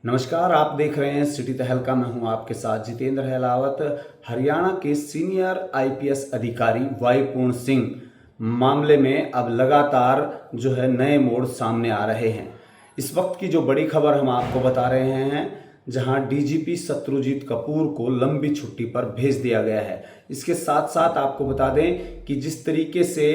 नमस्कार, आप देख रहे हैं सिटी तहलका। मैं हूं आपके साथ जितेंद्र हेलावत। हरियाणा के सीनियर आईपीएस अधिकारी वाई पूर्ण सिंह मामले में अब लगातार जो है नए मोड़ सामने आ रहे हैं। इस वक्त की जो बड़ी खबर हम आपको बता रहे हैं, जहां डीजीपी शत्रुजीत कपूर को लंबी छुट्टी पर भेज दिया गया है। इसके साथ साथ आपको बता दें कि जिस तरीके से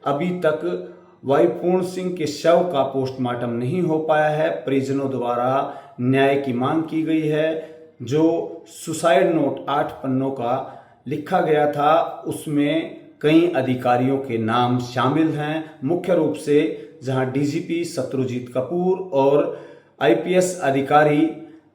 अभी तक वाई पूर्ण सिंह के शव का पोस्टमार्टम नहीं हो पाया है, परिजनों द्वारा न्याय की मांग की गई है। जो सुसाइड नोट 8 पन्नों का लिखा गया था, उसमें कई अधिकारियों के नाम शामिल हैं। मुख्य रूप से जहां डीजीपी शत्रुजीत कपूर और आईपीएस अधिकारी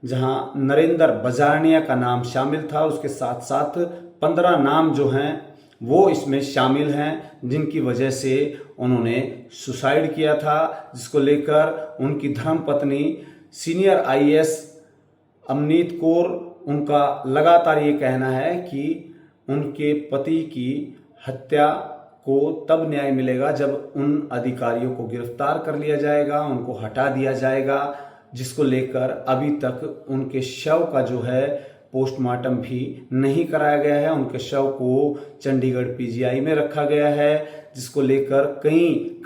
जहां नरेंद्र बजारनिया का नाम शामिल था, उसके साथ साथ 15 नाम जो हैं वो इसमें शामिल हैं, जिनकी वजह से उन्होंने सुसाइड किया था, जिसको लेकर उनकी धर्मपत्नी सीनियर आईएएस अमनीत कौर, उनका लगातार ये कहना है कि उनके पति की हत्या को तब न्याय मिलेगा जब उन अधिकारियों को गिरफ्तार कर लिया जाएगा, उनको हटा दिया जाएगा, जिसको लेकर अभी तक उनके शव का जो है पोस्टमार्टम भी नहीं कराया गया है। उनके शव को चंडीगढ़ पीजीआई में रखा गया है, जिसको लेकर कई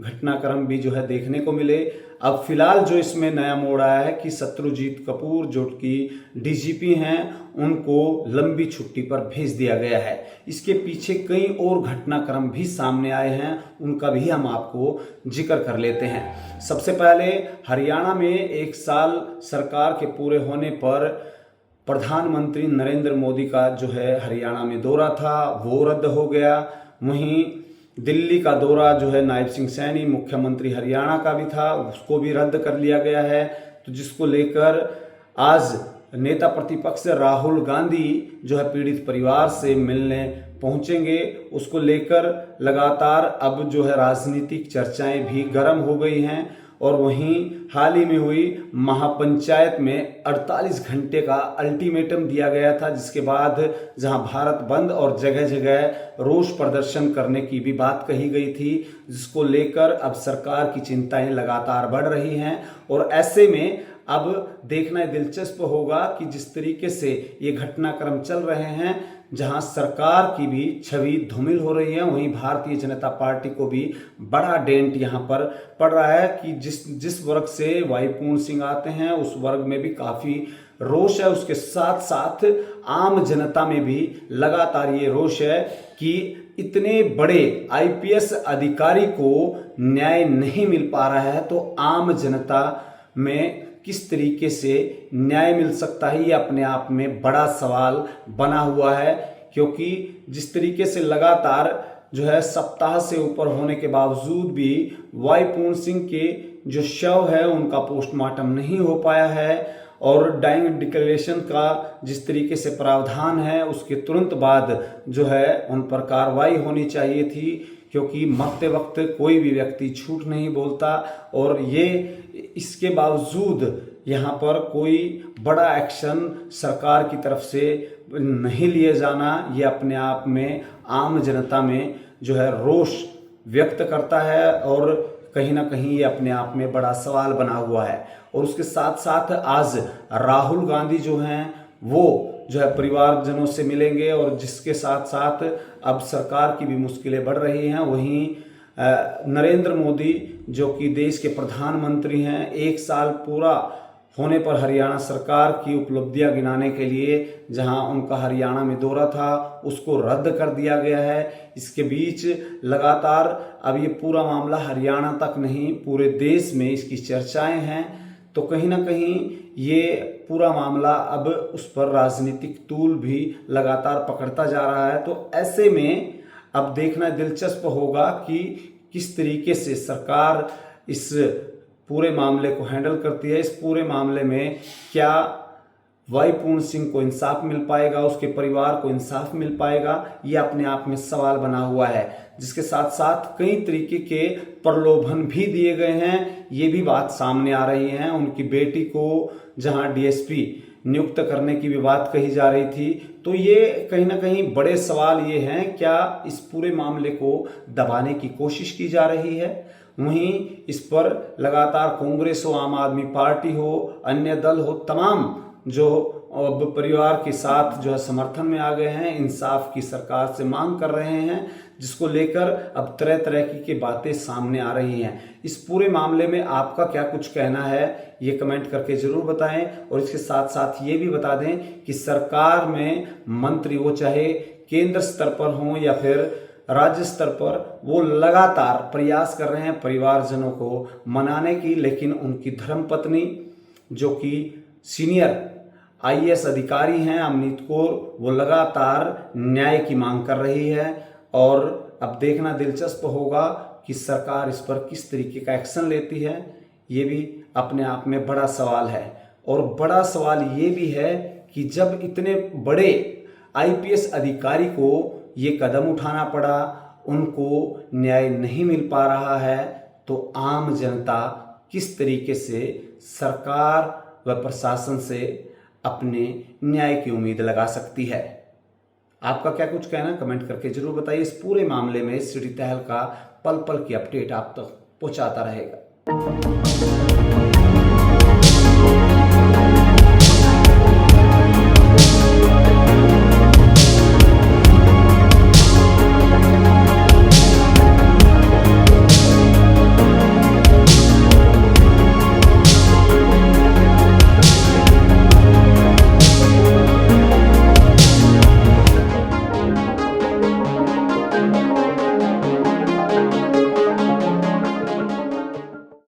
घटनाक्रम भी जो है देखने को मिले। अब फिलहाल जो इसमें नया मोड़ आया है कि शत्रुजीत कपूर जो कि डीजीपी हैं, उनको लंबी छुट्टी पर भेज दिया गया है। इसके पीछे कई और घटनाक्रम भी सामने आए हैं, उनका भी हम आपको जिक्र कर लेते हैं। सबसे पहले हरियाणा में 1 साल सरकार के पूरे होने पर प्रधानमंत्री नरेंद्र मोदी का जो है हरियाणा में दौरा था, वो रद्द हो गया। वहीं दिल्ली का दौरा जो है नायब सिंह सैनी मुख्यमंत्री हरियाणा का भी था, उसको भी रद्द कर लिया गया है। तो जिसको लेकर आज नेता प्रतिपक्ष राहुल गांधी जो है पीड़ित परिवार से मिलने पहुंचेंगे। उसको लेकर लगातार अब जो है राजनीतिक चर्चाएं भी गर्म हो गई हैं। और वहीं हाल ही में हुई महापंचायत में 48 घंटे का अल्टीमेटम दिया गया था, जिसके बाद जहां भारत बंद और जगह जगह रोष प्रदर्शन करने की भी बात कही गई थी, जिसको लेकर अब सरकार की चिंताएं लगातार बढ़ रही हैं। और ऐसे में अब देखना दिलचस्प होगा कि जिस तरीके से ये घटनाक्रम चल रहे हैं, जहां सरकार की भी छवि धूमिल हो रही है, वहीं भारतीय जनता पार्टी को भी बड़ा डेंट यहां पर पड़ रहा है कि जिस वर्ग से वाई पूर्ण सिंह आते हैं, उस वर्ग में भी काफी रोष है। उसके साथ साथ आम जनता में भी लगातार ये रोष है कि इतने बड़े आईपीएस अधिकारी को न्याय नहीं मिल पा रहा है, तो आम जनता में किस तरीके से न्याय मिल सकता है, ये अपने आप में बड़ा सवाल बना हुआ है। क्योंकि जिस तरीके से लगातार जो है सप्ताह से ऊपर होने के बावजूद भी वाई पूर्ण सिंह के जो शव है उनका पोस्टमार्टम नहीं हो पाया है, और डाइंग डिक्लेरेशन का जिस तरीके से प्रावधान है, उसके तुरंत बाद जो है उन पर कार्रवाई होनी चाहिए थी, क्योंकि मरते वक्त कोई भी व्यक्ति झूठ नहीं बोलता। और ये इसके बावजूद यहाँ पर कोई बड़ा एक्शन सरकार की तरफ से नहीं लिए जाना, ये अपने आप में आम जनता में जो है रोष व्यक्त करता है, और कहीं ना कहीं ये अपने आप में बड़ा सवाल बना हुआ है। और उसके साथ साथ आज राहुल गांधी जो हैं वो जो है परिवारजनों से मिलेंगे, और जिसके साथ साथ अब सरकार की भी मुश्किलें बढ़ रही हैं। वहीं नरेंद्र मोदी जो कि देश के प्रधानमंत्री हैं, 1 साल पूरा होने पर हरियाणा सरकार की उपलब्धियां गिनाने के लिए जहां उनका हरियाणा में दौरा था, उसको रद्द कर दिया गया है। इसके बीच लगातार अब ये पूरा मामला हरियाणा तक नहीं, पूरे देश में इसकी चर्चाएं हैं। तो कहीं ना कहीं ये पूरा मामला अब उस पर राजनीतिक तूल भी लगातार पकड़ता जा रहा है। तो ऐसे में अब देखना दिलचस्प होगा कि किस तरीके से सरकार इस पूरे मामले को हैंडल करती है। इस पूरे मामले में क्या वाई पूर्ण सिंह को इंसाफ मिल पाएगा, उसके परिवार को इंसाफ मिल पाएगा, ये अपने आप में सवाल बना हुआ है। जिसके साथ साथ कई तरीके के प्रलोभन भी दिए गए हैं, ये भी बात सामने आ रही है। उनकी बेटी को जहां डीएसपी नियुक्त करने की भी बात कही जा रही थी। तो ये कहीं ना कहीं बड़े सवाल ये हैं, क्या इस पूरे मामले को दबाने की कोशिश की जा रही है। वहीं इस पर लगातार कांग्रेस हो, आम आदमी पार्टी हो, अन्य दल हो, तमाम जो अब परिवार के साथ जो है समर्थन में आ गए हैं, इंसाफ की सरकार से मांग कर रहे हैं, जिसको लेकर अब तरह तरह की बातें सामने आ रही हैं। इस पूरे मामले में आपका क्या कुछ कहना है, ये कमेंट करके जरूर बताएं। और इसके साथ साथ ये भी बता दें कि सरकार में मंत्री, वो चाहे केंद्र स्तर पर हों या फिर राज्य स्तर पर, वो लगातार प्रयास कर रहे हैं परिवारजनों को मनाने की, लेकिन उनकी धर्मपत्नी जो कि सीनियर IAS अधिकारी हैं अमनीत कौर, वो लगातार न्याय की मांग कर रही है। और अब देखना दिलचस्प होगा कि सरकार इस पर किस तरीके का एक्शन लेती है। ये भी अपने आप में बड़ा सवाल है। और बड़ा सवाल ये भी है कि जब इतने बड़े IPS अधिकारी को ये कदम उठाना पड़ा, उनको न्याय नहीं मिल पा रहा है, तो आम जनता किस तरीके से सरकार व प्रशासन से अपने न्याय की उम्मीद लगा सकती है। आपका क्या कुछ कहना, कमेंट करके जरूर बताइए। इस पूरे मामले में सिटी तहल का पल पल की अपडेट आप तक पहुंचाता रहेगा।